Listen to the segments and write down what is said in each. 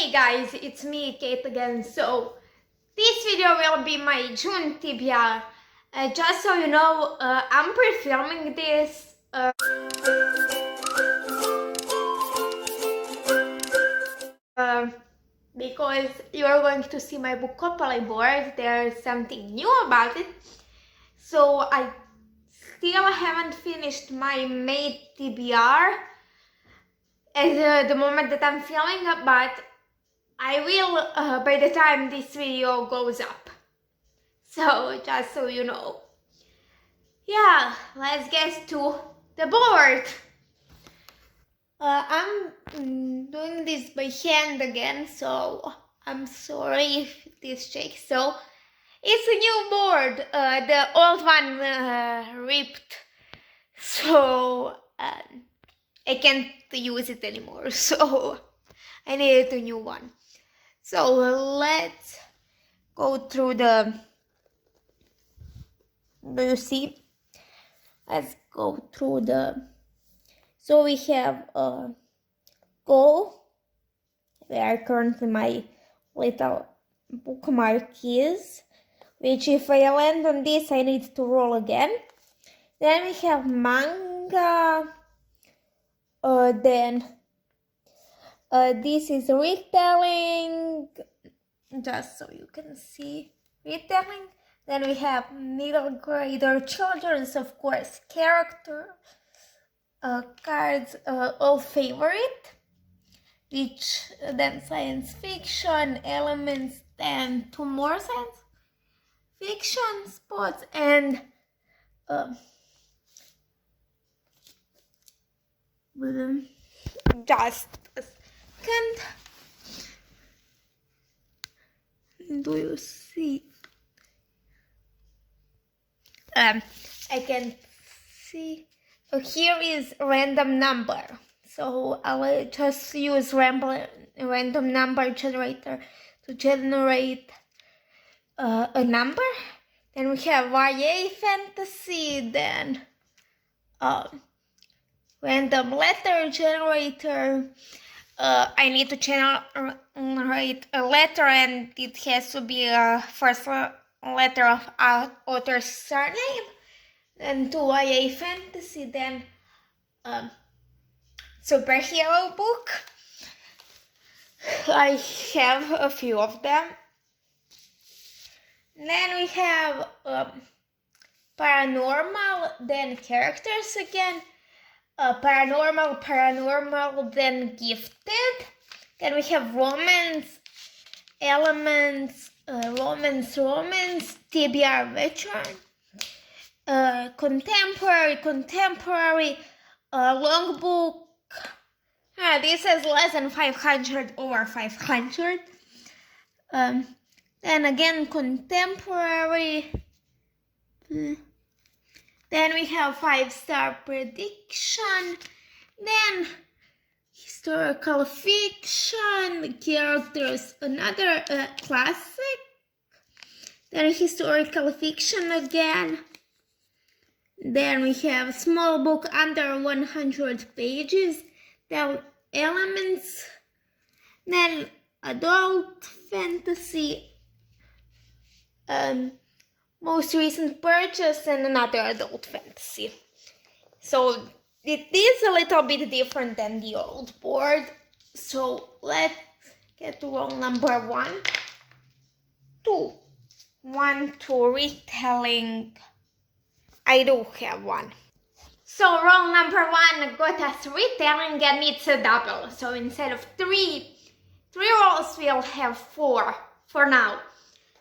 Hey guys, it's me, Kate again. So, this video will be my June TBR. Just so you know, I'm pre-filming this because you're going to see my Bookopoly board. There's something new about it. So, I still haven't finished my May TBR at the moment that I'm filming, but I will by the time this video goes up. So, just so you know. Yeah, let's get to the board. I'm doing this by hand again, so I'm sorry if this shakes. So, it's a new board. The old one ripped, so I can't use it anymore. So, I needed a new one. So, let's go through the... Do you see? Let's go through the... So we have a goal, where currently my little bookmark is, which if I land on this I need to roll again. Then we have manga, then this is retelling, just so you can see retelling. Then we have middle grader children's, of course, character, cards, all favorite, which then science fiction, elements, then two more science fiction spots, and just a second. Do you see? I can see. Here is random number. So I'll just use random number generator to generate a number. Then we have YA fantasy. Then random letter generator. I need to generate a letter, and it has to be a first letter of our author's surname. Then to YA fantasy, then superhero book. I have a few of them. Then we have paranormal, then characters again. Paranormal, then gifted. Then we have romance, elements, romance, TBR veteran. Contemporary, long book. This is less than 500, over 500. Then again, contemporary. Then we have 5-star prediction. Then historical fiction, characters, another classic. Then historical fiction again. Then we have small book under 100 pages. Then elements. Then adult fantasy. Most recent purchase, and another adult fantasy. So it is a little bit different than the old board. So let's get to roll number 1. 2. 1, 2, retelling. I do have one. So roll number 1 got us retelling, and it's a double. So instead of 3 rolls, we'll have 4 for now.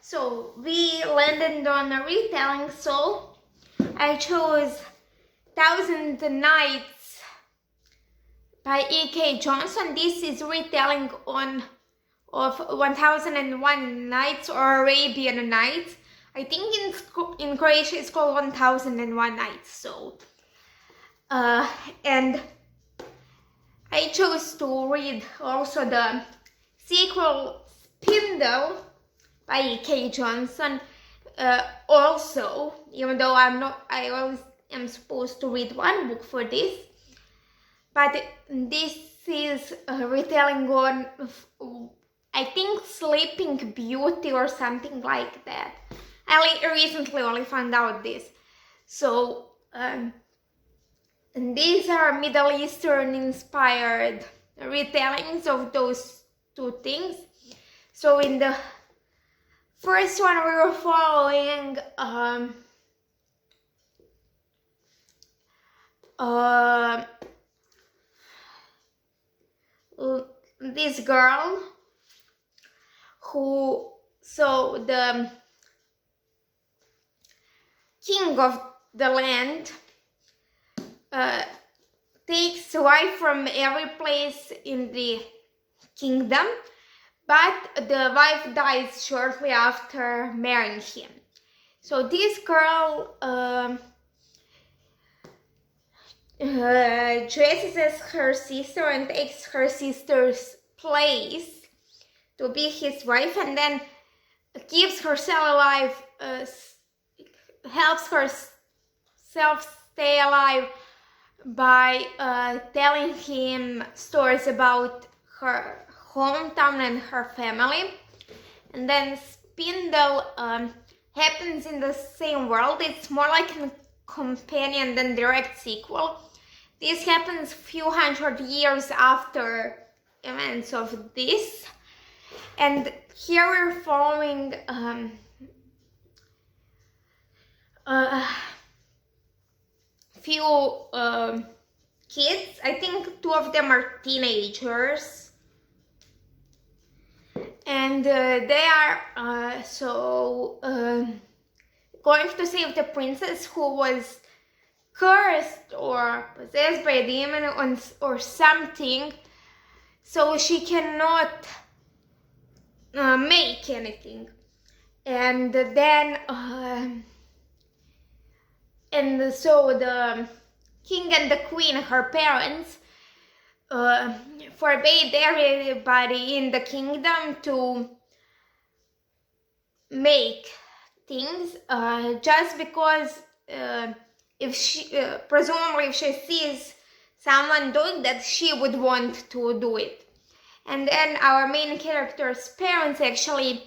So we landed on a retelling, so I chose 1000 Nights by E.K. Johnston. This is retelling of 1001 Nights, or Arabian Nights. I think in Croatia it's called 1001 Nights. So, and I chose to read also the sequel Spindle by E.K. Johnston. Also, even though I always am supposed to read one book for this, but this is a retelling on I think Sleeping Beauty or something like that. I recently only found out this. So, and these are Middle Eastern inspired retellings of those two things. So in the first one we were following this girl who, so the king of the land takes a wife from every place in the kingdom, but the wife dies shortly after marrying him. So this girl dresses as her sister and takes her sister's place to be his wife, and then keeps herself alive, helps herself stay alive by telling him stories about her hometown and her family. And then Spindle happens in the same world. It's more like a companion than direct sequel. This happens a few hundred years after events of this. And here we're following few kids. I think two of them are teenagers, and they are going to save the princess who was cursed or possessed by a demon or something, so she cannot make anything. And then and so the king and the queen, her parents, forbade everybody in the kingdom to make things, just because if she, presumably if she sees someone doing that, she would want to do it. And then our main character's parents actually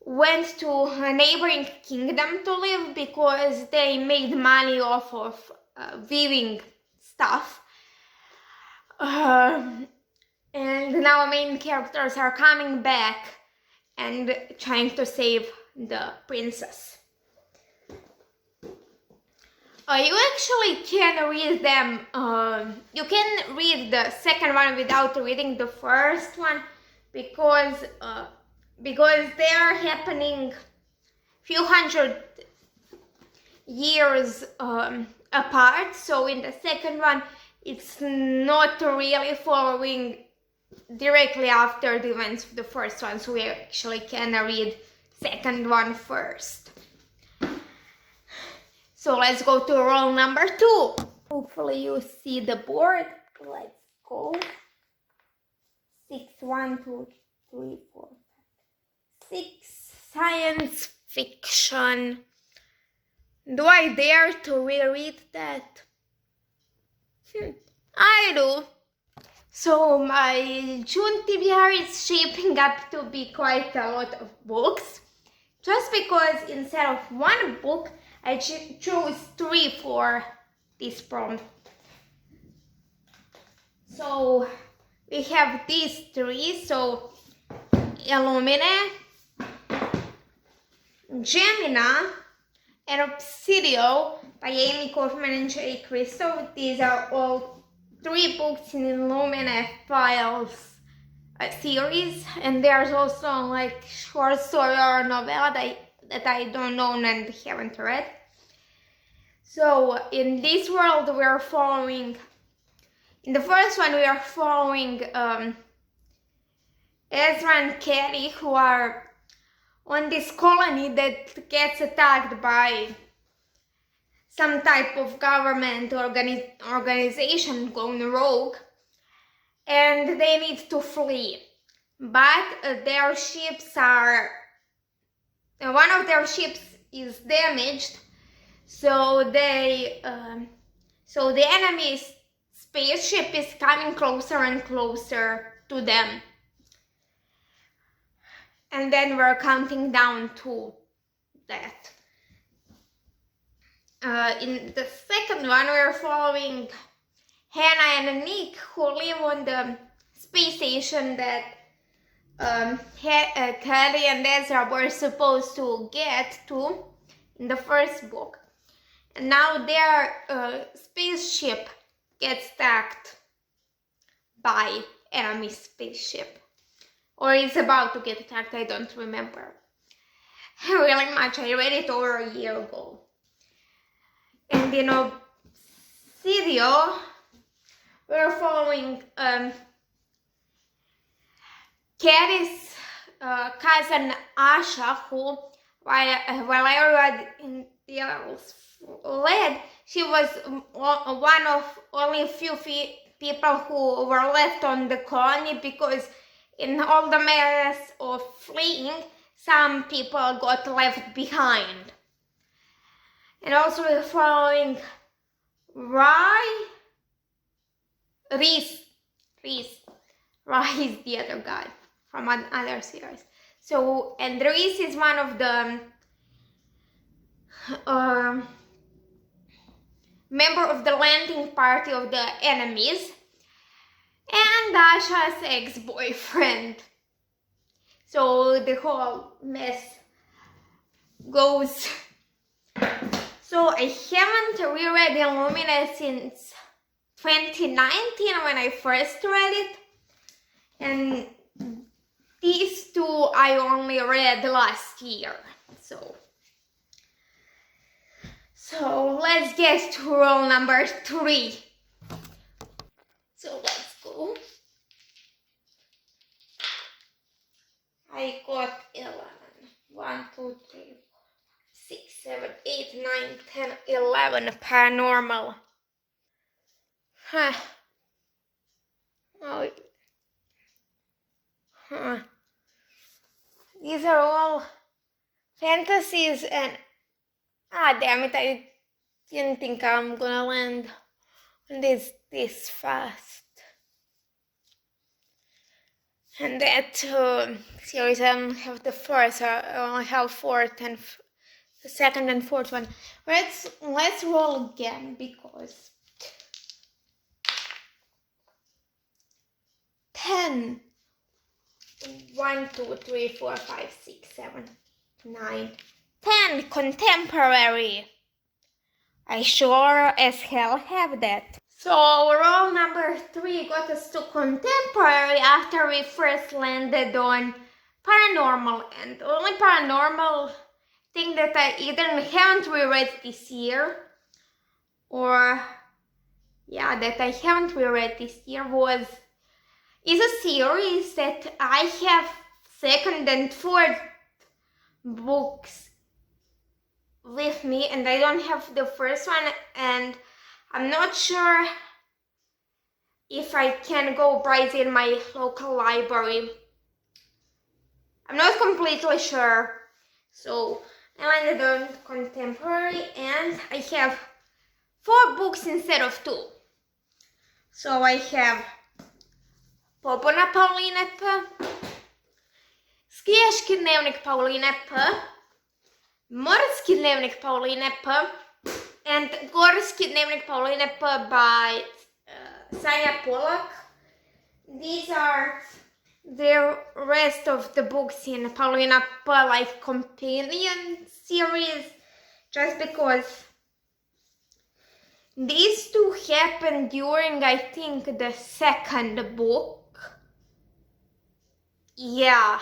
went to a neighboring kingdom to live because they made money off of weaving stuff. And now main characters are coming back and trying to save the princess. You actually can read them. You can read the second one without reading the first one because they are happening few hundred years apart. So in the second one, it's not really following directly after the events of the first one. So we actually can read second one first. So let's go to roll number 2. Hopefully you see the board. Let's go. 6, 1, 2, 3, 4, 5, 6. Science fiction. Do I dare to reread that? I do. So my June TBR is shaping up to be quite a lot of books. Just because instead of one book, I chose 3 for this prompt. So we have these 3. So Iluminae, Gemina, and Obsidio by Amie, Kaufman, and Kristoff. These are all 3 books in Iluminae Files series, and there's also like short story or novella that I don't know and haven't read. So in this world we are following, in the first one we are following Ezra and Kelly, who are on this colony that gets attacked by some type of government organization gone rogue, and they need to flee. But their ships are, one of their ships is damaged, so the enemy's spaceship is coming closer and closer to them. and then we're counting down to that. In the second one, we're following Hannah and Nick, who live on the space station that Kelly and Ezra were supposed to get to in the first book. And now their spaceship gets attacked by enemy spaceship. Or is about to get attacked, I don't remember. Really much, I read it over a year ago. And in Obsidio, we're following Carrie's cousin Asha, who, while everyone else fled, she was one of only a few people who were left on the colony, because in all the mess of fleeing, some people got left behind. And also we're following Reese. Rai is the other guy from another series. So, and Reese is one of the member of the landing party of the enemies, and Asha's ex-boyfriend. So the whole mess goes. So I haven't reread Iluminae since 2019 when I first read it, and these two I only read last year. So let's get to rule number 3. So let's go. I got 11. 1, 2, 3, 4, 6, 7, 8, 9, 10, 11 paranormal. These are all fantasies, and damn it, I didn't think I'm gonna land on this fast. And that series, I don't have the first, I only have fourth and the second and fourth one. Let's roll again, because 10. 1, 2, 3, 4, 5, 6, 7, 9, 10 contemporary. I sure as hell have that. So roll number 3 got us to contemporary after we first landed on paranormal, and the only paranormal thing that I either haven't reread this year, or that I haven't reread this year is a series that I have second and fourth books with me, and I don't have the first one, and I'm not sure if I can go buy it in my local library. I'm not completely sure. So I landed on contemporary, and I have 4 books instead of 2. So I have Pobuna Pauline P, Skijaški dnevnik Pauline P, Morski dnevnik Pauline P, and Gorski dnevnik Pauline P by Sanja Polak. These are the rest of the books in Pauline P Life Companion series, just because these two happened during, I think, the second book. Yeah,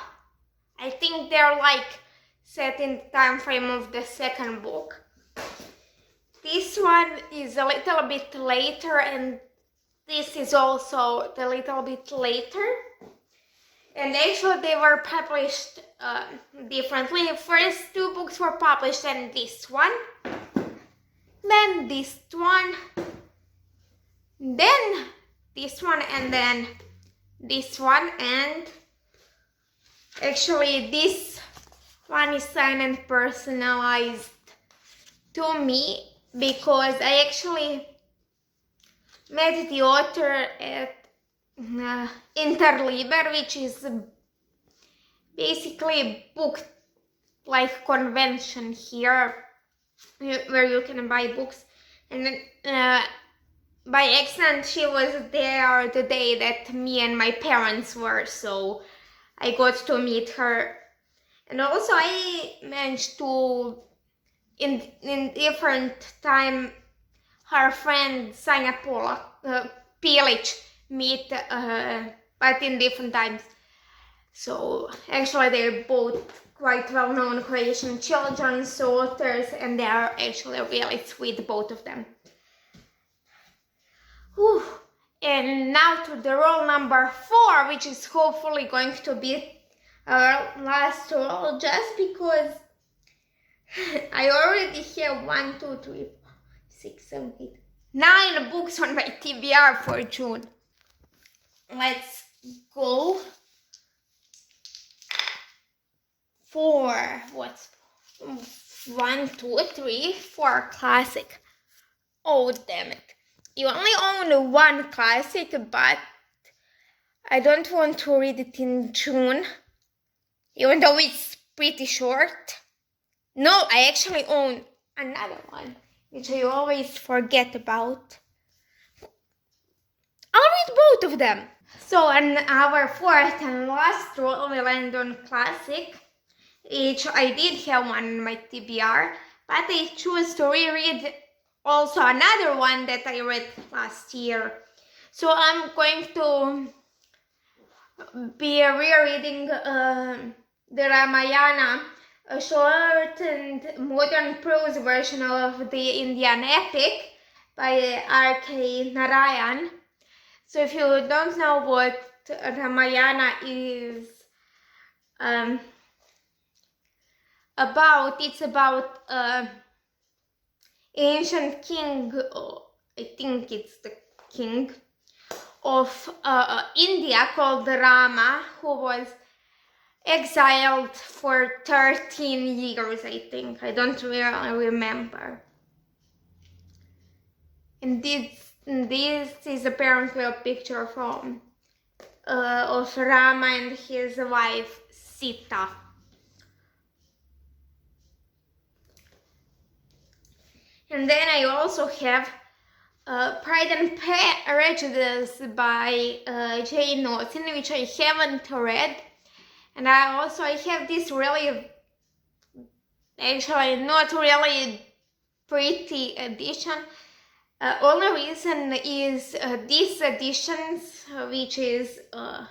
I think they're like set in the time frame of the second book. This one is a little bit later, and this is also a little bit later. And actually they were published differently. First 2 books were published, and this one. Then this one. Then this one, and then this one, and actually this one is signed and personalized to me, because I actually met the author at Interliber, which is basically book like convention here where you can buy books, and then by accident she was there the day that me and my parents were, so I got to meet her. And also I managed to in different time her friend Sanja Polak meet, but in different times. So actually they're both quite well-known Croatian children's authors, and they are actually really sweet, both of them. Whew. And now to the roll number 4, which is hopefully going to be our last roll, just because I already have 1, 2, 3, 4, 6, 7, 8, 9 books on my TBR for June. Let's go for what's 1, 2, 3, 4 classic. Oh damn it. You only own 1 classic, but I don't want to read it in June, even though it's pretty short. No, I actually own another one, which I always forget about. I'll read both of them. So on our 4th and last roll, we land on classic, which I did have one in my TBR, but I choose to reread also another one that I read last year. So I'm going to be rereading the Ramayana, a short and modern prose version of the Indian epic by R.K. Narayan. So if you don't know what Ramayana is about, it's about ancient king, I think it's the king of India called Rama, who was exiled for 13 years, I think. I don't really remember. And this is apparently a picture from of Rama and his wife Sita. And then I also have Pride and Prejudice by Jane Austen, which I haven't read. And I have this really, actually not really pretty edition. Only reason is these editions, which is I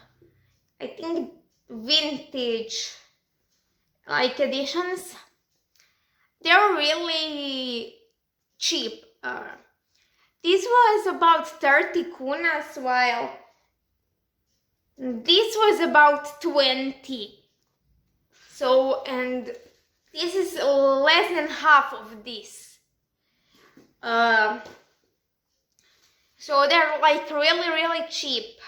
think vintage like editions, they're really cheap. This was about 30 kunas, while this was about 20. So, and this is less than half of this. So they're like really, really cheap.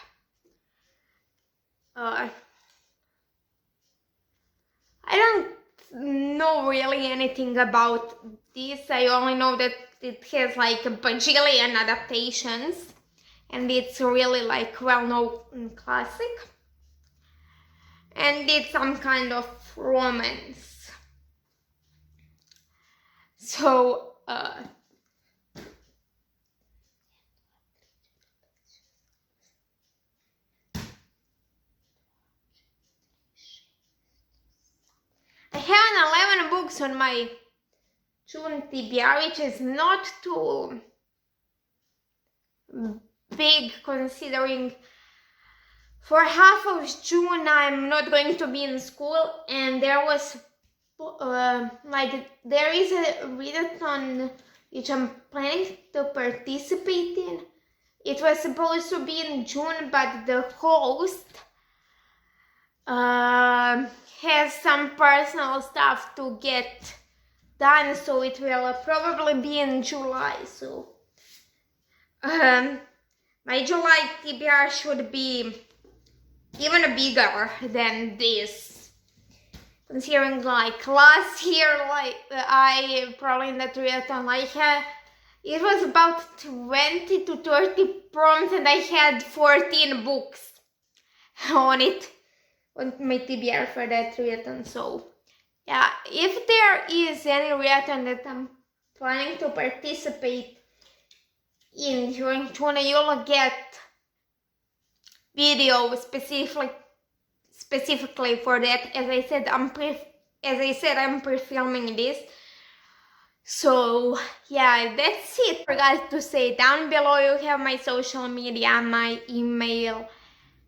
I don't know really anything about this. I only know that it has like a bajillion adaptations, and it's really like well-known classic, and it's some kind of romance. So I have 11 books on my June TBR, which is not too big considering for half of June I'm not going to be in school, and there was there is a readathon which I'm planning to participate in. It was supposed to be in June, but the host has some personal stuff to get done, so it will probably be in July. So my July TBR should be even bigger than this, considering like last year, like I probably in that readathon it was about 20 to 30 prompts and I had 14 books on it. on my TBR for that reason. So yeah, if there is any reason that I'm planning to participate in during June, you'll get video specifically for that. As I said, I'm pre-filming this. So yeah, that's it. I forgot to say, down below you have my social media, my email,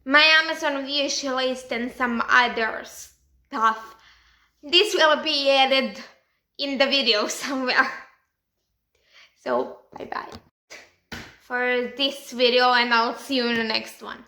my Amazon wish list, and some other stuff. This will be added in the video somewhere. So bye bye for this video, and I'll see you in the next one.